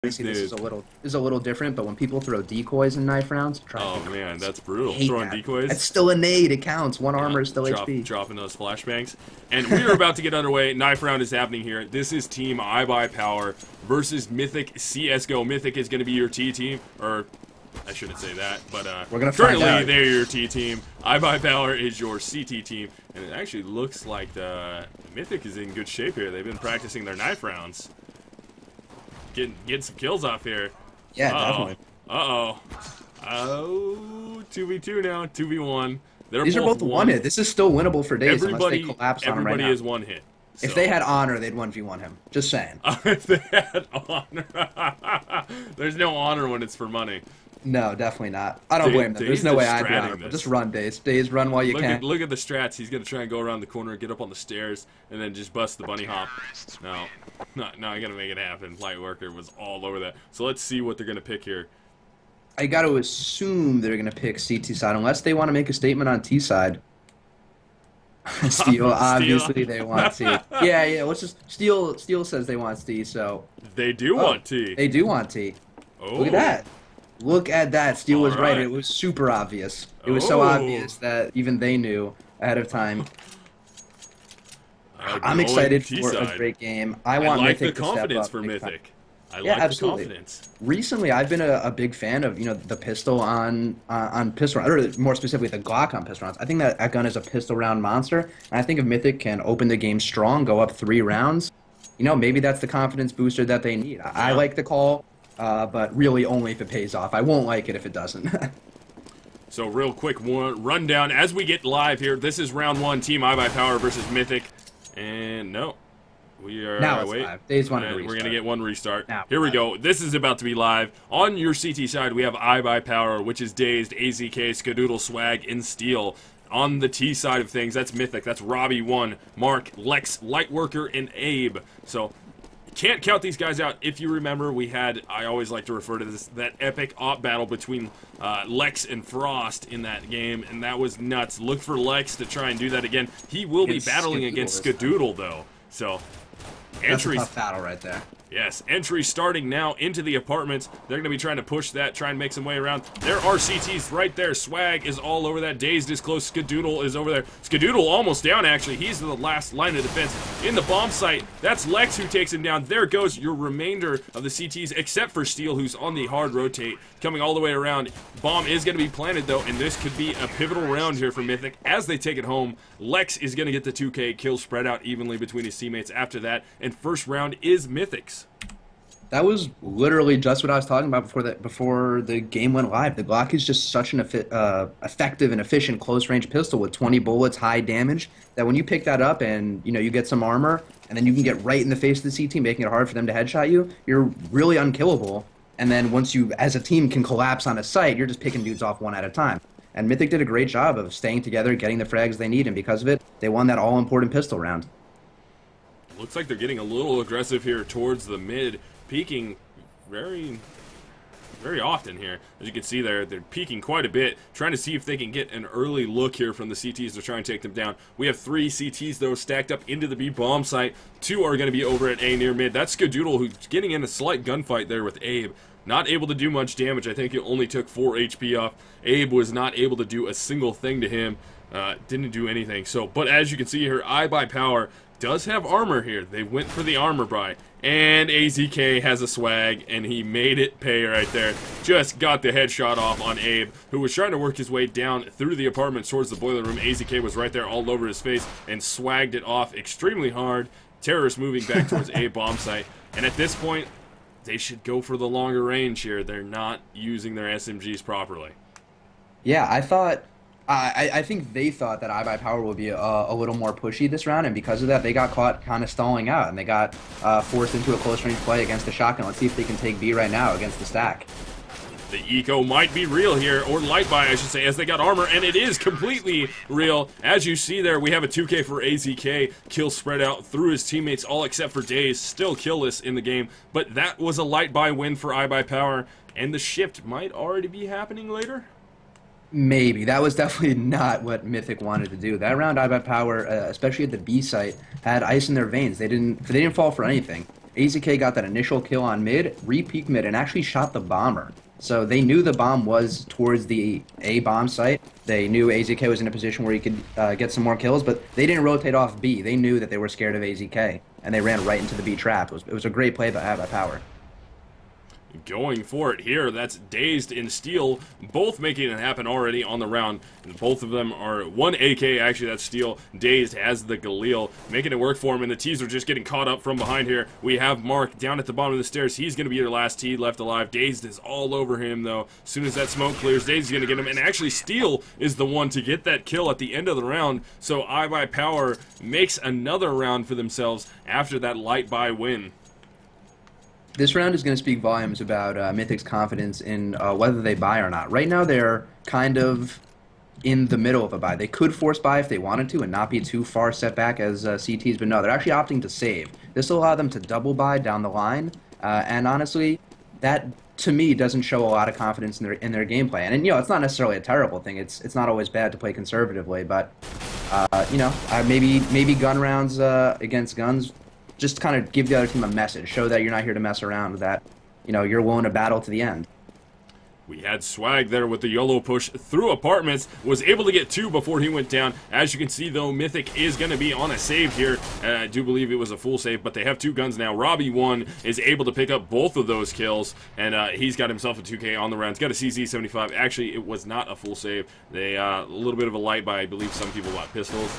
Obviously, this Dude. is a little different, but when people throw decoys in knife rounds, try Oh to think man, about this. that's brutal. Hate Throwing that. It's decoys. still a nade. It counts. One Yeah, armor is still HP. dropping those flashbangs. And we are about to get underway. Knife round is happening here. This is Team iBUYPOWER versus Mythic CSGO. Mythic is going to be your T team, or I shouldn't say that, but We're gonna find currently out. they're your T team. iBUYPOWER is your CT team, and it actually looks like the Mythic is in good shape here. They've been practicing their knife rounds, getting some kills off here. Yeah, definitely. Uh-oh. Oh, 2v2 now, 2v1. These are both one hit. This is still winnable for days unless they Everybody, collapse on him right everybody now. is one hit. So. If they had honor, they'd 1v1 him. Just saying. If they had honor. There's no honor when it's for money. No, definitely not. I don't blame them. There's no way I'd be honorable. Just run, Days. Days, run while you can. Look at the strats. He's going to try and go around the corner, get up on the stairs, and then just bust the bunny hop. No, I got to make it happen. Lightworker was all over that. So let's see what they're going to pick here. I got to assume they're going to pick CT side unless they want to make a statement on T side. Steel, obviously they want T. Yeah. Let's just Steel says they want T, so they do want T. They do want T. Oh. Look at that. Look at that. Steel was right. Right. It was super obvious. It was so obvious that even they knew ahead of time. I'm excited for a great game. I want like Mythic the to step confidence up for big time. Mythic. I Yeah, like absolutely. the confidence. Recently, I've been a big fan of the pistol on pistol round, or more specifically the Glock on pistol rounds. I think that gun is a pistol round monster, and I think if Mythic can open the game strong, go up 3 rounds, maybe that's the confidence booster that they need. I like the call, but really only if it pays off. I won't like it if it doesn't. So real quick rundown as we get live here. This is round 1, Team iBUYPOWER versus Mythic, and no. We are now it's live. They just wanted to restart. We're gonna get one restart. Now Here we go. This is about to be live. On your CT side, we have iBUYPOWER, which is Dazed, AZK, Skadoodle, Swag, and Steel. On the T side of things, that's Mythic. That's Robbie1, Mark, Lex, Lightworker, and Abe. So can't count these guys out. If you remember, we had, I always like to refer to this, that epic op battle between Lex and Frost in that game, and that was nuts. Look for Lex to try and do that again. He will be battling against Skadoodle, though. So that's a tough battle right there. Yes, entry starting now into the apartments. They're going to be trying to push that, try and make some way around. There are CTs right there. Swag is all over that. Dazed is close. Skadoodle is over there. Skadoodle almost down, actually. He's the last line of defense. In the bomb site, that's Lex who takes him down. There goes your remainder of the CTs, except for Steel, who's on the hard rotate, coming all the way around. Bomb is going to be planted, though, and this could be a pivotal round here for Mythic. As they take it home, Lex is going to get the 2K. Kills spread out evenly between his teammates after that, and first round is Mythic's. That was literally just what I was talking about before the game went live. The Glock is just such an effective and efficient close-range pistol with 20 bullets, high damage, that when you pick that up and you get some armor, and then you can get right in the face of the CT, making it hard for them to headshot you, you're really unkillable. And then once you, as a team, can collapse on a site, you're just picking dudes off one at a time. And Mythic did a great job of staying together, getting the frags they need, and because of it, they won that all-important pistol round. Looks like they're getting a little aggressive here towards the mid. Peeking very often here. As you can see there, they're peeking quite a bit, trying to see if they can get an early look here from the CTs to try and take them down. We have 3 CTs, though, stacked up into the B bomb site. 2 are going to be over at A near mid. That's Skadoodle, who's getting in a slight gunfight there with Abe. Not able to do much damage. I think he only took 4 HP off. Abe was not able to do a single thing to him. Didn't do anything. So, but as you can see here, iBUYPOWER does have armor here. They went for the armor buy. And AZK has a swag, and he made it pay right there. Just got the headshot off on Abe, who was trying to work his way down through the apartment towards the boiler room. AZK was right there all over his face and swagged it off extremely hard. Terrorist moving back towards A bomb site. And at this point, they should go for the longer range here. They're not using their SMGs properly. Yeah, I think they thought that iBUYPOWER would be a little more pushy this round, and because of that, they got caught kind of stalling out, and they got forced into a close-range play against the shotgun. Let's see if they can take B right now against the stack. The eco might be real here, or light buy, I should say, as they got armor, and it is completely real. As you see there, we have a 2K for AZK. Kill spread out through his teammates, all except for Daze. Still killless in the game, but that was a light buy win for iBUYPOWER, and the shift might already be happening later. Maybe. That was definitely not what Mythic wanted to do. That round, iBUYPOWER, especially at the B site, had ice in their veins. They didn't fall for anything. AZK got that initial kill on mid, re-peeked mid, and actually shot the bomber. So they knew the bomb was towards the A bomb site. They knew AZK was in a position where he could get some more kills, but they didn't rotate off B. They knew that they were scared of AZK, and they ran right into the B trap. It was a great play by iBUYPOWER. Going for it here. That's Dazed and Steel, both making it happen already on the round. And both of them are one AK, actually, that's Steel. Dazed has the Galil, making it work for him, and the T's are just getting caught up from behind here. We have Mark down at the bottom of the stairs. He's going to be your last T left alive. Dazed is all over him, though. As soon as that smoke clears, Dazed is going to get him, and actually Steel is the one to get that kill at the end of the round. So iBUYPOWER makes another round for themselves after that light buy win. This round is going to speak volumes about Mythic's confidence in whether they buy or not. Right now, they're kind of in the middle of a buy. They could force buy if they wanted to and not be too far set back as CTs, but no, they're actually opting to save. This will allow them to double buy down the line, and honestly, that to me doesn't show a lot of confidence in their game plan. And you know, it's not necessarily a terrible thing. It's not always bad to play conservatively, but you know, maybe gun rounds against guns. Just kind of give the other team a message, show that you're not here to mess around, that, you know, you're willing to battle to the end. We had Swag there with the YOLO push through apartments, was able to get 2 before he went down. As you can see, though, Mythic is going to be on a save here. I do believe it was a full save, but they have 2 guns now. Robbie1 is able to pick up both of those kills, and he's got himself a 2K on the round. He's got a CZ75. Actually, it was not a full save. They a little bit of a light buy. I believe some people bought pistols.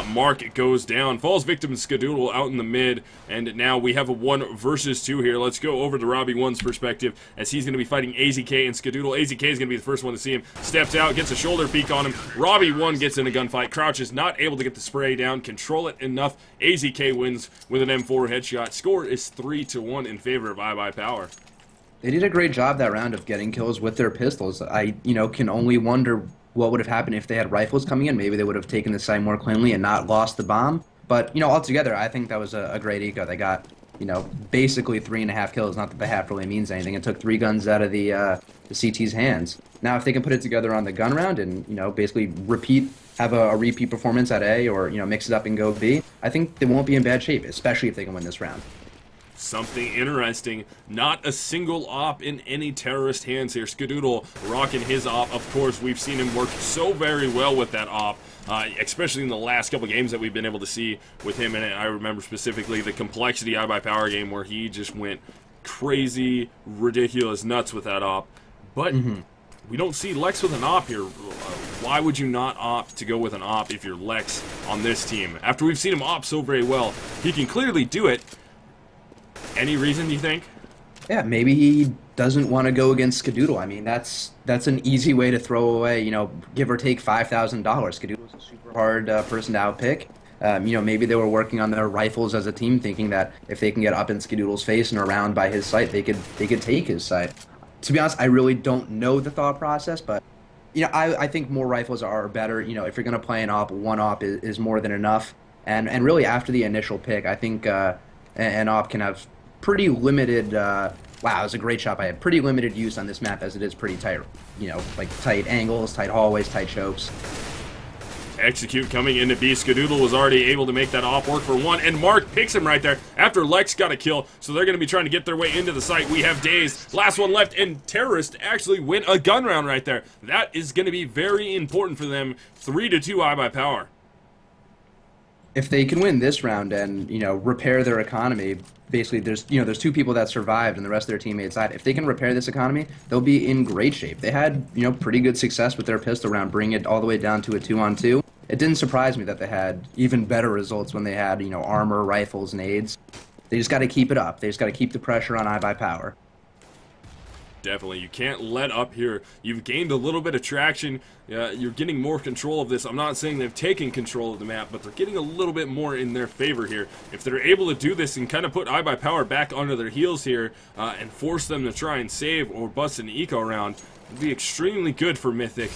Mark goes down, falls victim to Skadoodle out in the mid, and now we have a 1 versus 2 here. Let's go over to Robbie1's perspective as he's going to be fighting AZK and Skadoodle. AZK is going to be the first one to see him. Steps out, gets a shoulder peek on him. Robbie1 gets in a gunfight. Crouch is not able to get the spray down, control it enough. AZK wins with an M4 headshot. Score is 3-1 in favor of iBUYPOWER. They did a great job that round of getting kills with their pistols. I, you know, can only wonder what would have happened if they had rifles coming in. Maybe they would have taken the site more cleanly and not lost the bomb. But, you know, altogether, I think that was a great eco. They got, you know, basically 3.5 kills. Not that the half really means anything. It took 3 guns out of the CT's hands. Now, if they can put it together on the gun round and, you know, basically have a repeat performance at A, or, you know, mix it up and go B, I think they won't be in bad shape, especially if they can win this round. Something interesting, not a single op in any terrorist hands here. Skadoodle rocking his op. Of course, we've seen him work so very well with that op, especially in the last couple games that we've been able to see with him. And I remember specifically the Complexity iBUYPOWER game where he just went crazy, ridiculous nuts with that op. But we don't see Lex with an op here. Why would you not opt to go with an op if you're Lex on this team? After we've seen him op so very well, he can clearly do it. Any reason, you think? Yeah, maybe he doesn't want to go against Skadoodle. I mean, that's an easy way to throw away, you know, give or take $5,000. Skadoodle's a super hard person to outpick. You know, maybe they were working on their rifles as a team, thinking that if they can get up in Skadoodle's face and around by his site, they could take his site. To be honest, I really don't know the thought process, but you know, I think more rifles are better. You know, if you're going to play an op, 1 op is more than enough. And really, after the initial pick, I think an op can have pretty limited, wow, it was a great shot by him. Pretty limited use on this map as it is pretty tight, you know, like tight angles, tight hallways, tight chokes. Execute coming into B. Skadoodle was already able to make that op work for 1, and Mark picks him right there after Lex got a kill, so they're going to be trying to get their way into the site. We have Dazed, last one left, and Terrorist actually win a gun round right there. That is going to be very important for them. 3-2 iBUYPOWER. If they can win this round and, you know, repair their economy, basically there's 2 people that survived and the rest of their teammates died. If they can repair this economy, they'll be in great shape. They had, you know, pretty good success with their pistol round, bringing it all the way down to a 2-on-2. It didn't surprise me that they had even better results when they had, you know, armor, rifles, nades. They just got to keep it up. They just got to keep the pressure on iBUYPOWER. Definitely. You can't let up here. You've gained a little bit of traction. You're getting more control of this. I'm not saying they've taken control of the map, but they're getting a little bit more in their favor here. If they're able to do this and kind of put iBUYPOWER back under their heels here and force them to try and save or bust an eco round, it would be extremely good for Mythic.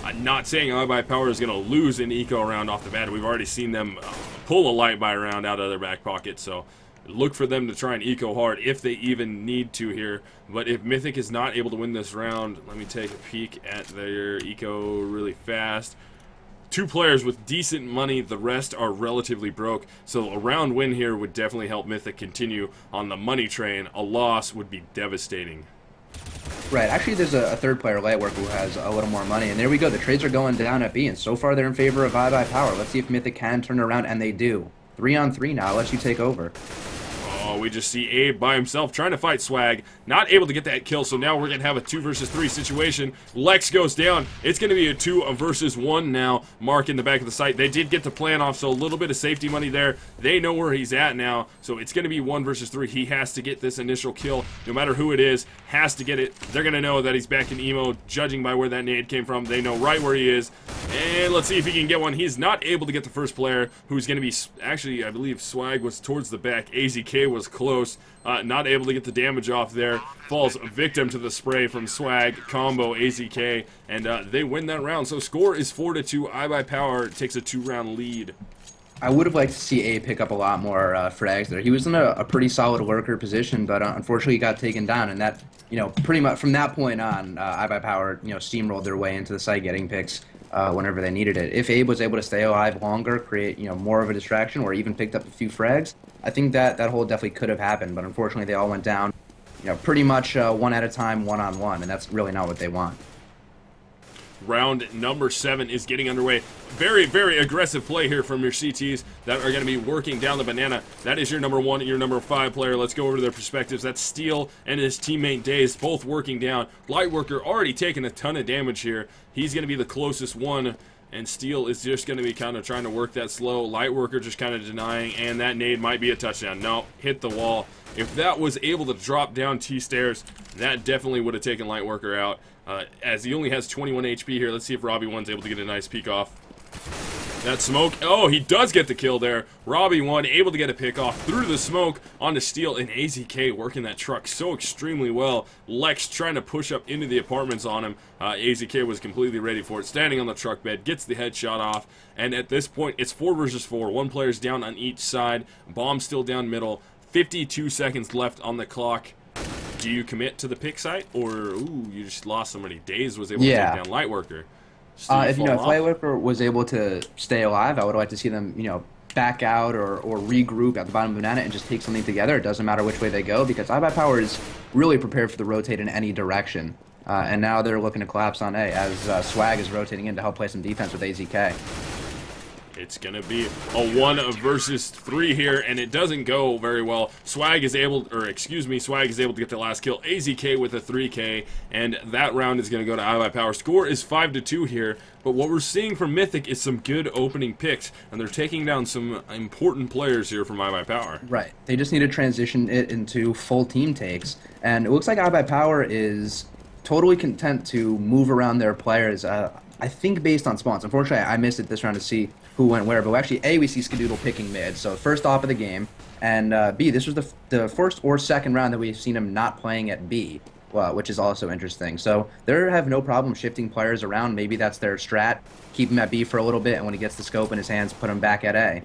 I'm not saying iBUYPOWER is going to lose an eco round off the bat. We've already seen them pull a light buy round out of their back pocket, so look for them to try and eco hard if they even need to here. But if Mythic is not able to win this round, let me take a peek at their eco really fast. 2 players with decent money. The rest are relatively broke. So a round win here would definitely help Mythic continue on the money train. A loss would be devastating. Right. Actually, there's a third player, Lightwork, who has a little more money. And there we go. The trades are going down at B, and so far they're in favor of iBUYPOWER. Let's see if Mythic can turn around, and they do. 3-on-3 now. Lets you take over. Oh, we just see Abe by himself trying to fight Swag. Not able to get that kill, so now we're going to have a 2 versus 3 situation. Lex goes down. It's going to be a 2 versus 1 now. Mark in the back of the site. They did get the plan off, so a little bit of safety money there. They know where he's at now, so it's going to be 1 versus 3. He has to get this initial kill, no matter who it is. Has to get it. They're going to know that he's back in Emo, judging by where that nade came from. They know right where he is. And let's see if he can get one. He's not able to get the first player, who's going to be... Actually, I believe Swag was towards the back. AZK was close. Not able to get the damage off there. Falls victim to the spray from Swag, combo AZK, and they win that round. So score is 4-2. iBUYPOWER takes a 2-round lead. I would have liked to see A pick up a lot more frags there. He was in a pretty solid lurker position, but unfortunately he got taken down, and that, pretty much from that point on, iBUYPOWER, steamrolled their way into the site getting picks whenever they needed it. If Abe was able to stay alive longer, create, more of a distraction, or even picked up a few frags, I think that hold definitely could have happened, but unfortunately they all went down, pretty much one at a time, one-on-one, and that's really not what they want. Round number 7 is getting underway. Very, very aggressive play here from your CTs that are going to be working down the banana. That is your number 1 and your number 5 player. Let's go over to their perspectives. That's Steel and his teammate Daze, both working down. Lightworker already taking a ton of damage here. He's going to be the closest one, and Steel is just going to be kind of trying to work that slow. Lightworker just kind of denying, and that nade might be a touchdown. No, hit the wall. If that was able to drop down T-stairs, that definitely would have taken Lightworker out. As he only has 21 HP here. Let's see if Robbie1's able to get a nice peek off. That smoke. Oh, he does get the kill there. Robbie1 able to get a pick off through the smoke onto Steel, and AZK working that truck so extremely well. Lex trying to push up into the apartments on him. AZK was completely ready for it. Standing on the truck bed, gets the headshot off, and at this point it's 4 versus 4. One player's down on each side. Bomb still down middle. 52 seconds left on the clock. Do you commit to the pick site, or ooh, you just lost somebody? Daze was able to take down Lightworker. If Lightworker was able to stay alive, I would like to see them, back out or regroup at the bottom of the banana and just take something together. It doesn't matter which way they go, because iBUYPOWER is really prepared for the rotate in any direction. And now they're looking to collapse on A as Swag is rotating in to help play some defense with AZK. It's going to be a 1 versus 3 here, and it doesn't go very well. Swag is able to get the last kill. AZK with a 3K, and that round is going to go to iBUYPOWER. Score is 5-2 here, but what we're seeing from Mythic is some good opening picks, and they're taking down some important players here from iBUYPOWER. Right. They just need to transition it into full team takes, and it looks like iBUYPOWER is totally content to move around their players, I think based on spawns. Unfortunately, I missed it this round to see who went where, but actually, A, we see Skadoodle picking mid, so first off of the game, and B, this was the first or second round that we've seen him not playing at B, which is also interesting. So they have no problem shifting players around. Maybe that's their strat, keep him at B for a little bit, and when he gets the scope in his hands, put him back at A.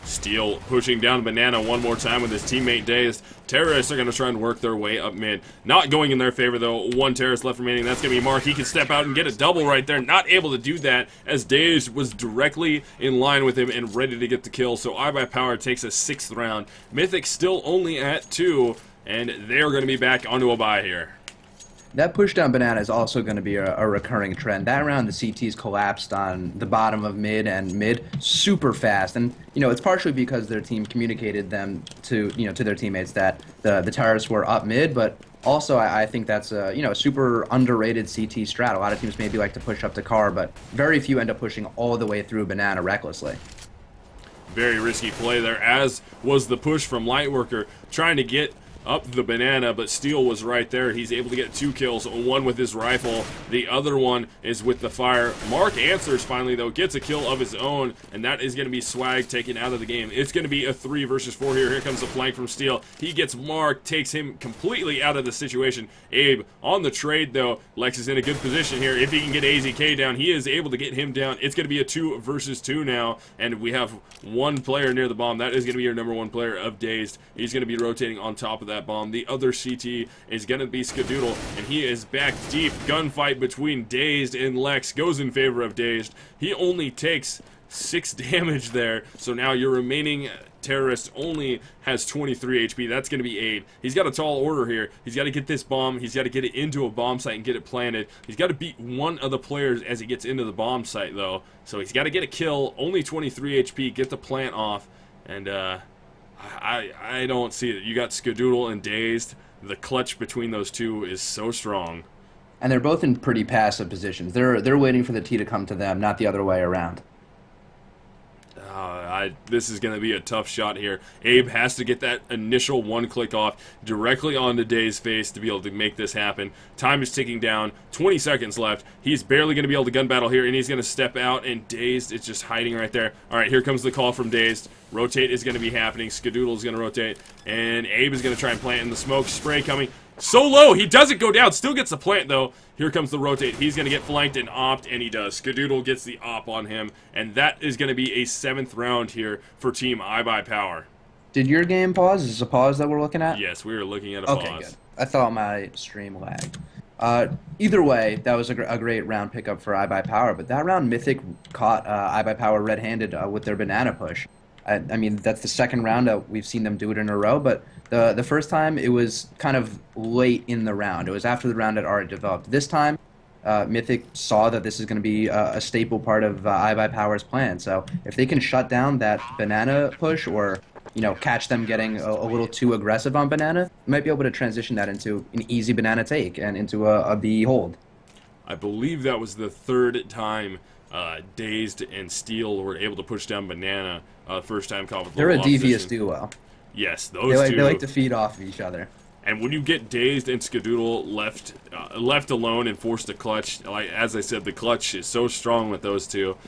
Steel pushing down banana one more time with his teammate Dazed. Terrorists are going to try and work their way up mid. Not going in their favor, though. One terrorist left remaining. That's going to be Mark. He can step out and get a double right there. Not able to do that as Dazed was directly in line with him and ready to get the kill. So iBUYPOWER takes a 6th round. Mythic still only at 2, and they're going to be back onto a bye here. That push down banana is also going to be a recurring trend. That round, the CTs collapsed on the bottom of mid and mid super fast, and it's partially because their team communicated them to to their teammates that the terrorists were up mid, but also I think that's a super underrated CT strat. A lot of teams maybe like to push up to car, but very few end up pushing all the way through banana recklessly. Very risky play there, as was the push from Lightworker trying to get up the banana, but Steel was right there. He's able to get 2 kills, one with his rifle, the other one is with the fire. Mark answers finally, though, gets a kill of his own, and that is going to be Swag taken out of the game. It's going to be a 3 versus 4 here. Here comes the flank from Steel. He gets Mark, takes him completely out of the situation. Abe on the trade, though. Lex is in a good position here. If he can get AZK down, he is able to get him down. It's going to be a 2 versus 2 now, and we have one player near the bomb. That is going to be your number 1 player of Dazed. He's going to be rotating on top of that that bomb. The other CT is going to be Skadoodle, and he is back deep. Gunfight between Dazed and Lex goes in favor of Dazed. He only takes 6 damage there, so now your remaining terrorist only has 23 HP. That's going to be Abe. He's got a tall order here. He's got to get this bomb. He's got to get it into a bomb site and get it planted. He's got to beat one of the players as he gets into the bomb site, though. So he's got to get a kill. Only 23 HP. Get the plant off. And I don't see it. You got Skadoodle and Dazed. The clutch between those two is so strong. And they're both in pretty passive positions. They're waiting for the T to come to them, not the other way around. This is going to be a tough shot here. Abe has to get that initial one-click off directly onto Dazed's face to be able to make this happen. Time is ticking down. 20 seconds left. He's barely going to be able to gun battle here, and he's going to step out, and Dazed is just hiding right there. All right, here comes the call from Dazed. Rotate is going to be happening. Skadoodle is going to rotate, and Abe is going to try and plant in the smoke. Spray coming. So low, he doesn't go down. Still gets the plant, though. Here comes the rotate. He's going to get flanked and opt, and he does. Skadoodle gets the op on him, and that is going to be a 7th round here for Team iBUYPOWER. Did your game pause? Is this a pause that we're looking at? Yes, we are looking at a pause. Okay, good. I thought my stream lagged. Either way, that was a great round pickup for iBUYPOWER, but that round Mythic caught iBUYPOWER red-handed with their banana push. I mean, that's the 2nd round that we've seen them do it in a row, but the first time it was kind of late in the round. It was after the round had already developed. This time, Mythic saw that this is going to be a staple part of iBUYPOWER's plan. So if they can shut down that banana push or, you know, catch them getting a little too aggressive on banana, you might be able to transition that into an easy banana take and into a B hold. I believe that was the 3rd time Dazed and Steel were able to push down banana. First time caught with They're a devious opposition. duo. Yes, those two. They like to feed off of each other. And when you get Dazed and Skadoodle left alone and forced to clutch, like as I said, the clutch is so strong with those two.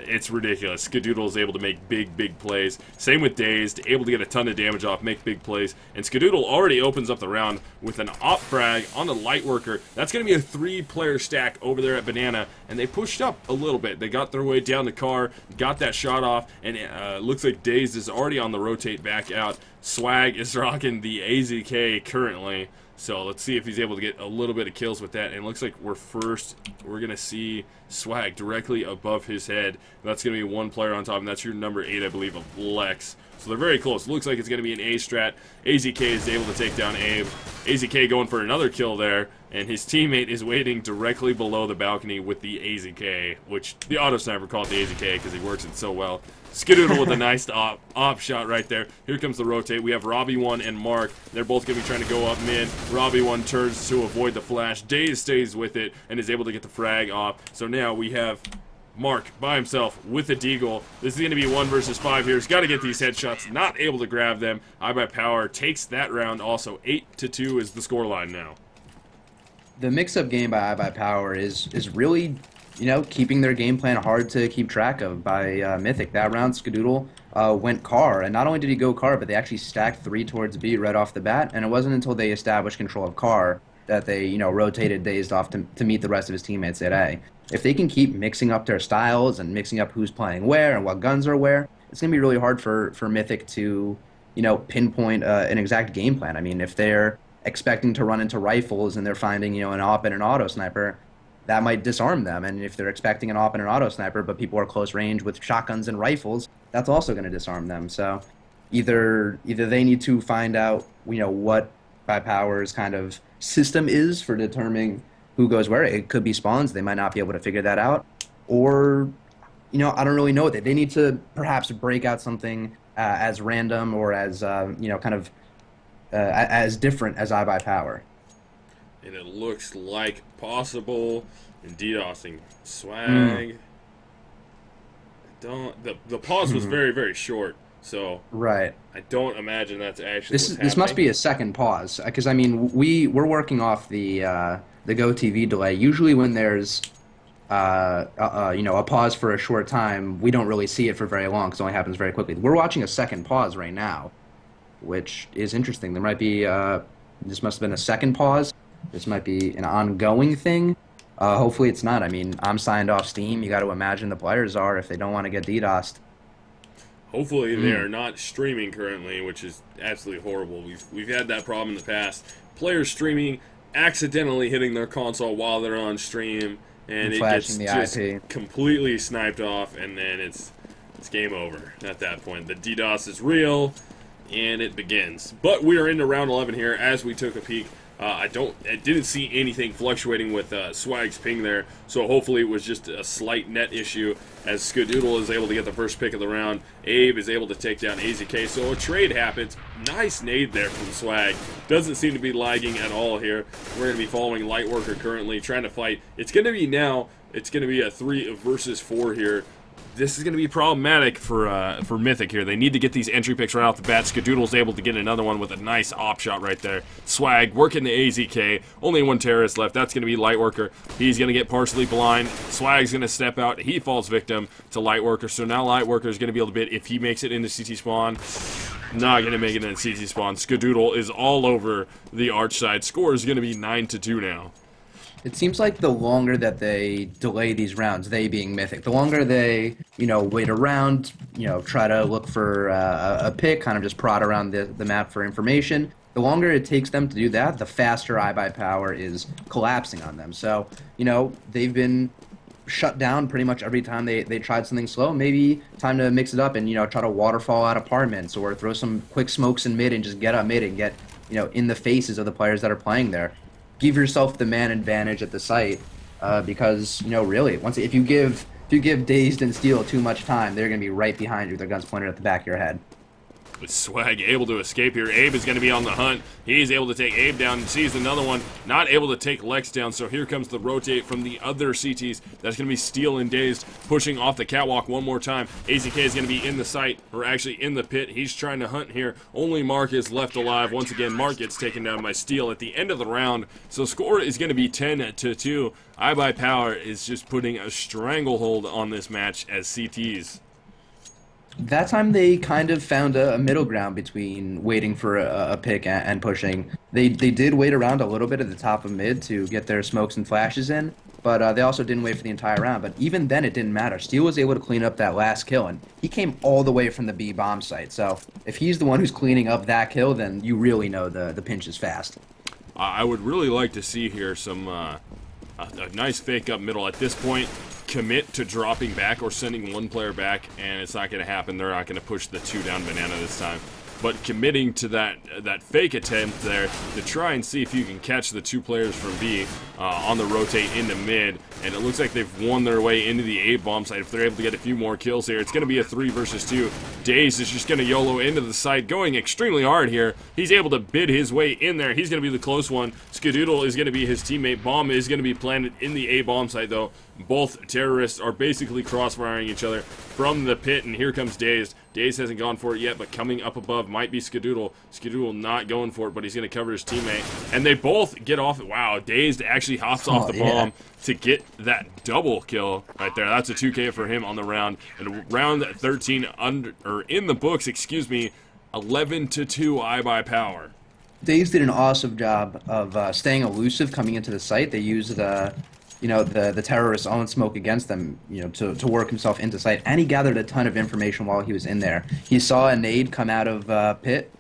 It's ridiculous. Skadoodle is able to make big plays. Same with Dazed, able to get a ton of damage off, make big plays. And Skadoodle already opens up the round with an op frag on the Lightworker. That's going to be a 3-player stack over there at Banana. And they pushed up a little bit. They got their way down the car, got that shot off, and it looks like Dazed is already on the rotate back out. Swag is rocking the AZK currently. So let's see if he's able to get a little bit of kills with that. And it looks like we're going to see Swag directly above his head. That's going to be 1 player on top, and that's your number 8, I believe, of Lex. So they're very close. Looks like it's going to be an A strat. AZK is able to take down Abe. AZK going for another kill there, and his teammate is waiting directly below the balcony with the AZK, which the auto sniper called the AZK because he works it so well. Skadoodle with a nice op shot right there. Here comes the rotate. We have Robbie1 and Mark. They're both going to be trying to go up mid. Robbie1 turns to avoid the flash. Dazed stays with it and is able to get the frag off. So now we have Mark by himself with a deagle. This is going to be 1 versus 5 here. He's got to get these headshots. Not able to grab them. iBUYPOWER takes that round also. 8-2 is the scoreline now. The mix-up game by iBUYPOWER is really, you know, keeping their game plan hard to keep track of by Mythic. That round, Skadoodle went car, and not only did he go car, but they actually stacked 3 towards B right off the bat, and it wasn't until they established control of car that they, you know, rotated Dazed off to meet the rest of his teammates at A. If they can keep mixing up their styles and mixing up who's playing where and what guns are where, it's going to be really hard for Mythic to, you know, pinpoint an exact game plan. I mean, if they're expecting to run into rifles and they're finding, you know, an op and an auto sniper, that might disarm them. And if they're expecting an op and an auto sniper, but people are close range with shotguns and rifles, that's also going to disarm them. So either they need to find out, you know, what iBUYPOWER's kind of system is for determining who goes where. It could be spawns. They might not be able to figure that out. Or, you know, I don't really know. They need to perhaps break out something as random or as, you know, kind of as different as iBUYPOWER. And it looks like possible. And DDoSing Swag. The pause was very short, so right. I don't imagine that's actually this must be a second pause, because I mean we're working off the Go TV delay. Usually when there's you know, a pause for a short time, we don't really see it for very long because it only happens very quickly. We're watching a second pause right now, which is interesting. There might be this must have been a second pause. This might be an ongoing thing. Hopefully it's not. I mean, I'm signed off Steam. You got to imagine the players are if they don't want to get DDoSed. Hopefully they are not streaming currently, which is absolutely horrible. We've had that problem in the past. Players streaming, accidentally hitting their console while they're on stream, and it gets just completely sniped off, and then it's game over at that point. The DDoS is real, and it begins. But we are into round 11 here as we took a peek. I didn't see anything fluctuating with Swag's ping there, so hopefully it was just a slight net issue as Skadoodle is able to get the first pick of the round. Abe is able to take down AZK, so a trade happens. Nice nade there from Swag. Doesn't seem to be lagging at all here. We're going to be following Lightworker currently, trying to fight. It's going to be a 3 versus 4 here. This is going to be problematic for Mythic here. They need to get these entry picks right off the bat. Skadoodle's able to get another one with a nice op shot right there. Swag working the AZK. Only one terrorist left. That's going to be Lightworker. He's going to get partially blind. Swag's going to step out. He falls victim to Lightworker. So now Lightworker is going to be able to bid if he makes it into CT spawn. Not going to make it into CT spawn. Skadoodle is all over the arch side. Score is going to be 9-2 now. It seems like the longer that they delay these rounds, they being Mythic, the longer they, wait around, try to look for a pick, kind of just prod around the map for information, the longer it takes them to do that, the faster iBUYPOWER is collapsing on them. So, they've been shut down pretty much every time they tried something slow. Maybe time to mix it up and, try to waterfall out apartments or throw some quick smokes in mid and just get up mid and get, in the faces of the players that are playing there. Give yourself the man advantage at the site, because really, if you give Dazed and Steel too much time, they're gonna be right behind you with their guns pointed at the back of your head. With Swag able to escape here, Abe is going to be on the hunt. He's able to take Abe down and sees another one. Not able to take Lex down, so here comes the rotate from the other CTs. That's going to be Steel and Dazed pushing off the catwalk one more time. AZK is going to be in the site, or actually in the pit. He's trying to hunt here. Only Mark is left alive. Once again, Mark gets taken down by Steel at the end of the round. So score is going to be 10-2. iBUYPOWER is just putting a stranglehold on this match as CTs. That time they kind of found a middle ground between waiting for a pick and pushing. They did wait around a little bit at the top of mid to get their smokes and flashes in, but they also didn't wait for the entire round. But even then it didn't matter. Steel was able to clean up that last kill, and he came all the way from the B bomb site. So if he's the one who's cleaning up that kill, then you really know the pinch is fast. I would really like to see here some a nice fake up middle at this point. Commit to dropping back or sending one player back, and it's not going to happen. They're not going to push the 2 down banana this time. But committing to that fake attempt there to try and see if you can catch the 2 players from B on the rotate into mid, and it looks like they've won their way into the A bomb site. If they're able to get a few more kills here, it's going to be a 3 versus 2. Daze is just going to YOLO into the site, going extremely hard here. He's able to bid his way in there. He's going to be the close one. Skadoodle is going to be his teammate. Bomb is going to be planted in the A bomb site, though. Both terrorists are basically crossfiring each other from the pit, and here comes Dazed. Dazed hasn't gone for it yet, but coming up above might be Skadoodle. Skadoodle not going for it, but he's going to cover his teammate. And they both get off. Wow, Dazed actually hops off the bomb to get that double kill right there. That's a 2K for him on the round. And round 13 in the books, excuse me, 11-2 iBUYPOWER. Dazed did an awesome job of staying elusive coming into the site. They used the terrorist's own smoke against them, to work himself into sight, and he gathered a ton of information while he was in there. He saw a nade come out of pit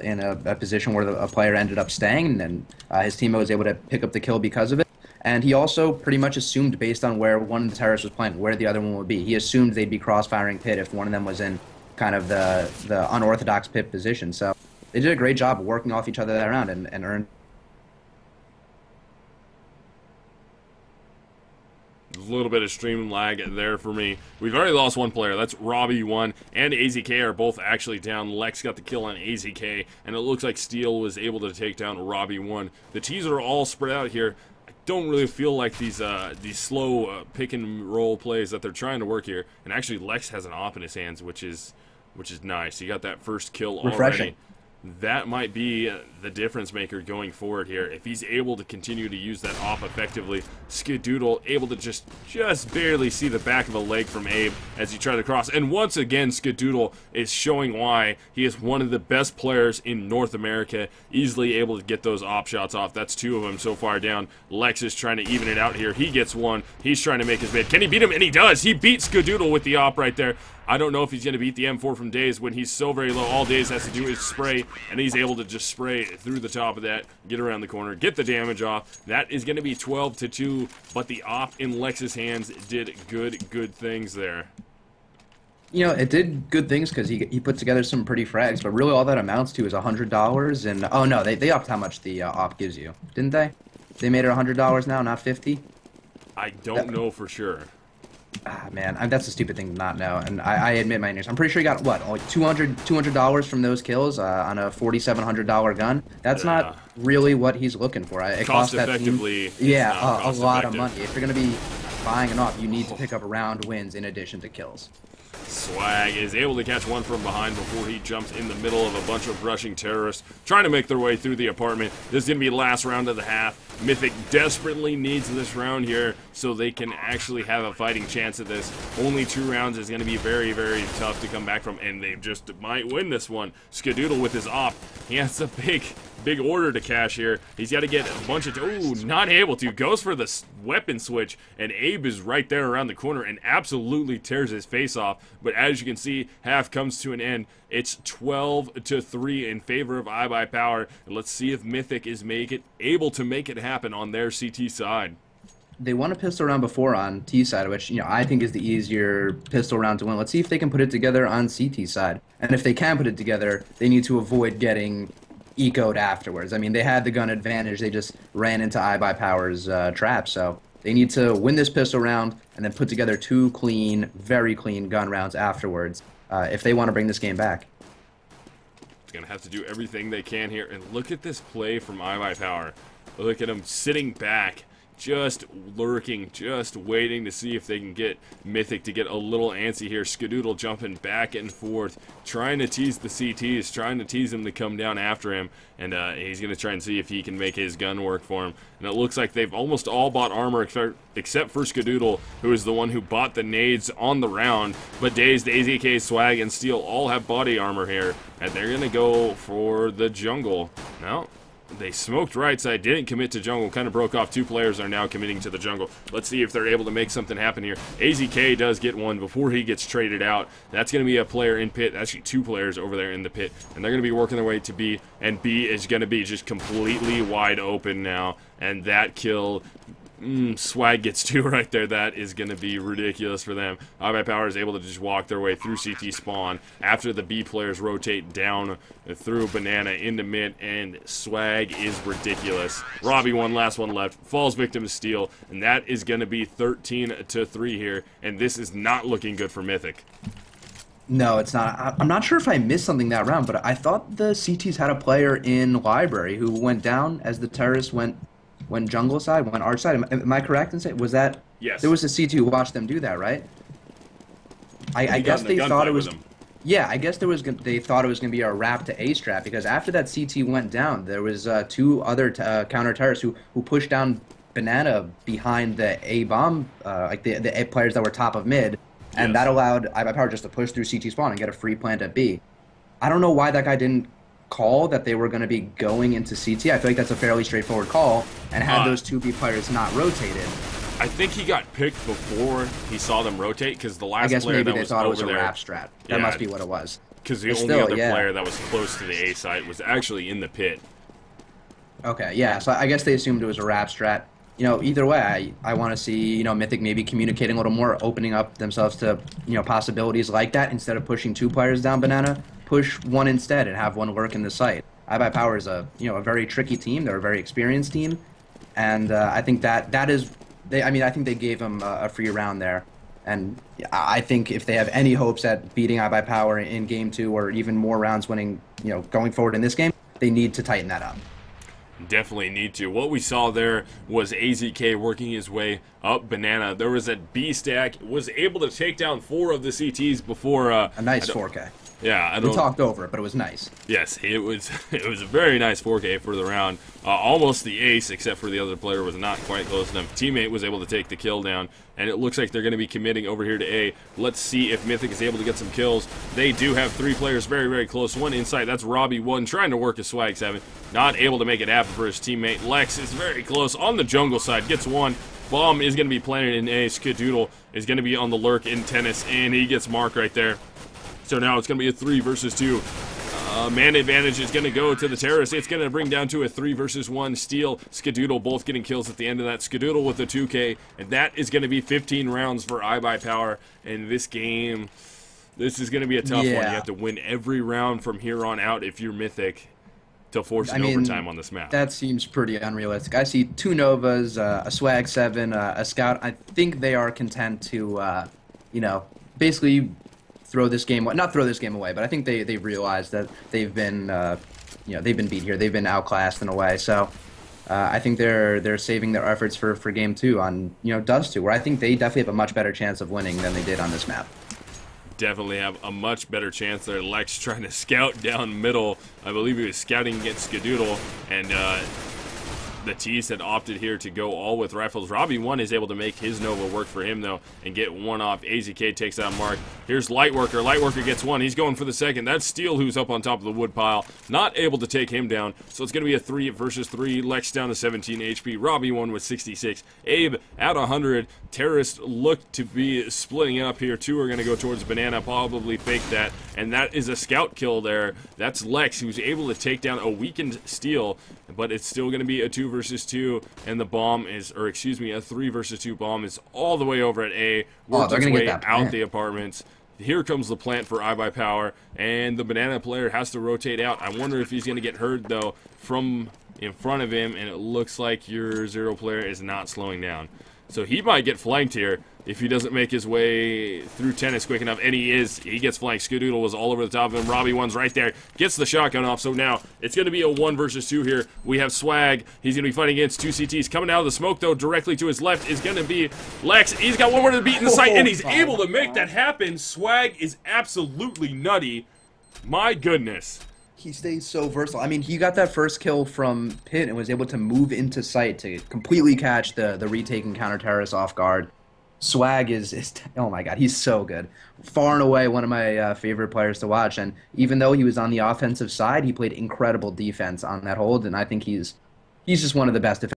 in a position where a player ended up staying, and his teammate was able to pick up the kill because of it. And he also pretty much assumed, based on where one of the terrorists was playing, where the other one would be. He assumed they'd be cross-firing pit if one of them was in kind of the unorthodox pit position. So they did a great job of working off each other that round and earned. A little bit of stream lag there for me. We've already lost one player. That's Robbie1 and AZK are both actually down. Lex got the kill on AZK, and it looks like Steel was able to take down Robbie1. The T's are all spread out here. I don't really feel like these slow pick and roll plays that they're trying to work here. And actually, Lex has an op in his hands, which is nice. He got that first kill already. Refreshing. That might be the difference maker going forward here. If he's able to continue to use that op effectively, Skadoodle able to just barely see the back of a leg from Abe as he tried to cross. And once again, Skadoodle is showing why he is one of the best players in North America, easily able to get those op shots off. That's 2 of them so far down. Lex is trying to even it out here. He gets one. He's trying to make his bid. Can he beat him? And he does. He beats Skadoodle with the op right there. I don't know if he's going to beat the M4 from Daze when he's so very low. All Daze has to do is spray, and he's able to just spray through the top of that, get around the corner, get the damage off. That is going to be 12-2, but the op in Lex's hands did good things there. You know, it did good things because he put together some pretty frags, but really all that amounts to is $100. And oh no, they upped how much the op gives you, didn't they? They made it $100 now, not 50. I don't know for sure. Ah man, that's a stupid thing to not know. And I admit my ignorance. I'm pretty sure he got what, like $200 from those kills on a $4,700 gun. That's not really what he's looking for. It cost that effectively. Yeah, a lot of money. If you're gonna be buying an op, you need to pick up round wins in addition to kills. Swag is able to catch one from behind before he jumps in the middle of a bunch of rushing terrorists trying to make their way through the apartment. This is going to be the last round of the half. Mythic desperately needs this round here so they can actually have a fighting chance at this. Only 2 rounds is going to be very tough to come back from, and they just might win this one. Skadoodle with his op. He has a big order to cash here. He's got to get a bunch of... Ooh, not able to. Goes for the weapon switch, and Abe is right there around the corner and absolutely tears his face off. But as you can see, half comes to an end. It's 12-3 in favor of iBUYPOWER. And let's see if Mythic is able to make it happen on their CT side. They won a pistol round before on T side, which, you know, I think is the easier pistol round to win. Let's see if they can put it together on CT side. And if they can put it together, they need to avoid getting ecoed afterwards. I mean, they had the gun advantage. They just ran into iBUYPOWER's trap. So they need to win this pistol round and then put together 2 clean, very clean gun rounds afterwards if they want to bring this game back. It's going to have to do everything they can here. And look at this play from iBUYPOWER. Look at him sitting back, just lurking, just waiting to see if they can get Mythic to get a little antsy here. Skadoodle jumping back and forth, trying to tease the CTs, trying to tease them to come down after him, and he's going to try and see if he can make his gun work for him. And it looks like they've almost all bought armor except for Skadoodle, who is the one who bought the nades on the round. But Daze, the AZK, Swag, and Steel all have body armor here, and they're going to go for the jungle. Now, they smoked right side, didn't commit to jungle, kind of broke off. 2 players are now committing to the jungle. Let's see if they're able to make something happen here. AZK does get one before he gets traded out. That's going to be a player in pit, actually 2 players over there in the pit, and they're going to be working their way to B, and B is going to be just completely wide open now, and that kill... Swag gets 2 right there. That is going to be ridiculous for them. iBUYPOWER is able to just walk their way through CT spawn after the B players rotate down through Banana into mid, and Swag is ridiculous. Robbie, one last one left, falls victim to Steel, and that is going to be 13-3 here, and this is not looking good for Mythic. No, it's not. I'm not sure if I missed something that round, but I thought the CTs had a player in Library who went down as the terrorists went jungle side, went arch side. Am I correct in saying, was that? Yes. There was a CT who watched them do that, right? I guess they thought it was. Yeah, I guess they thought it was going to be a wrap to A strap, because after that CT went down, there was 2 other counter terrorists who pushed down Banana behind the A bomb, like the A players that were top of mid, and that allowed iBUYPOWER just to push through CT spawn and get a free plant at B. I don't know why that guy didn't call that they were going to be going into CT. I feel like that's a fairly straightforward call, and had those 2 B players not rotated. I think he got picked before he saw them rotate, because the last player maybe that was thought it was over a there, wrap strat. That must be what it was. Because the only other player that was close to the A site was actually in the pit. Okay, yeah, so I guess they assumed it was a wrap strat. You know, either way, I want to see, you know, Mythic maybe communicating a little more, opening up themselves to, you know, possibilities like that. Instead of pushing 2 players down Banana, push 1 instead and have 1 work in the site. iBUYPOWER is a very tricky team. They're a very experienced team, and I think that is. I think they gave them a free round there, and I think if they have any hopes at beating iBUYPOWER in Game 2 or even more rounds winning, you know, going forward in this game, they need to tighten that up. Definitely need to. What we saw there was AZK working his way up Banana. There was a B stack, was able to take down 4 of the CTs before a nice 4K. Yeah, we talked over it, but it was nice. Yes, it was a very nice 4K for the round. Almost the ace, except for the other player was not quite close enough. Teammate was able to take the kill down, and it looks like they're going to be committing over here to A. Let's see if Mythic is able to get some kills. They do have 3 players very close. 1 inside, that's Robbie 1, trying to work his Swag 7. Not able to make it happen for his teammate. Lex is very close on the jungle side, gets 1. Bomb is going to be planted in A. Skadoodle is going to be on the lurk in tennis, and he gets marked right there. So now it's going to be a 3 versus 2. Man advantage is going to go to the terrorist. It's going to bring down to a 3 versus 1. Steel, Skadoodle both getting kills at the end of that. Skadoodle with a 2K, and that is going to be 15 rounds for iBUYPOWER. And this game, this is going to be a tough one. You have to win every round from here on out if you're Mythic to force an overtime on this map. That seems pretty unrealistic. I see 2 Novas, a Swag 7, a Scout. I think they are content to, you know, basically throw this game, not throw this game away, but I think they realize that they've been, you know, they've been beat here. They've been outclassed in a way. So I think they're saving their efforts for game 2 on, you know, Dust 2, where I think they definitely have a much better chance of winning than they did on this map. Definitely have a much better chance there. Lex trying to scout down middle. I believe he was scouting against Skadoodle, and the T's had opted here to go all with rifles. Robbie 1 is able to make his Nova work for him, though, and get 1 off. AZK takes out Mark. Here's Lightworker. Lightworker gets 1. He's going for the second. That's Steel, who's up on top of the wood pile. Not able to take him down, so it's going to be a 3 versus 3. Lex down to 17 HP. Robbie 1 with 66. Abe at 100. Terrorists look to be splitting up here. 2 are going to go towards Banana, probably fake that, and that is a scout kill there. That's Lex, who's able to take down a weakened Steel, but it's still going to be a 2 versus 2, and the bomb is, or excuse me, a 3 versus 2 bomb is all the way over at A. Worked its way out the apartments. Here comes the plant for iBUYPOWER, and the Banana player has to rotate out. I wonder if he's going to get heard, though, from in front of him, and it looks like your 0 player is not slowing down. So he might get flanked here if he doesn't make his way through tennis quick enough, and he is. He gets flanked. Skadoodle was all over the top of him. Robbie 1's right there. Gets the shotgun off, so now it's going to be a 1 versus 2 here. We have Swag. He's going to be fighting against 2 CTs. Coming out of the smoke, though, directly to his left is going to be Lex. He's got 1 more to beat in the sight, and he's able to make that happen. Swag is absolutely nutty. My goodness. He stays so versatile. I mean, he got that first kill from Pit and was able to move into sight to completely catch the retaking counter-terrorist off guard. Swag is oh my god, he's so good. Far and away one of my favorite players to watch, and even though he was on the offensive side, he played incredible defense on that hold, and I think he's just one of the best defenders.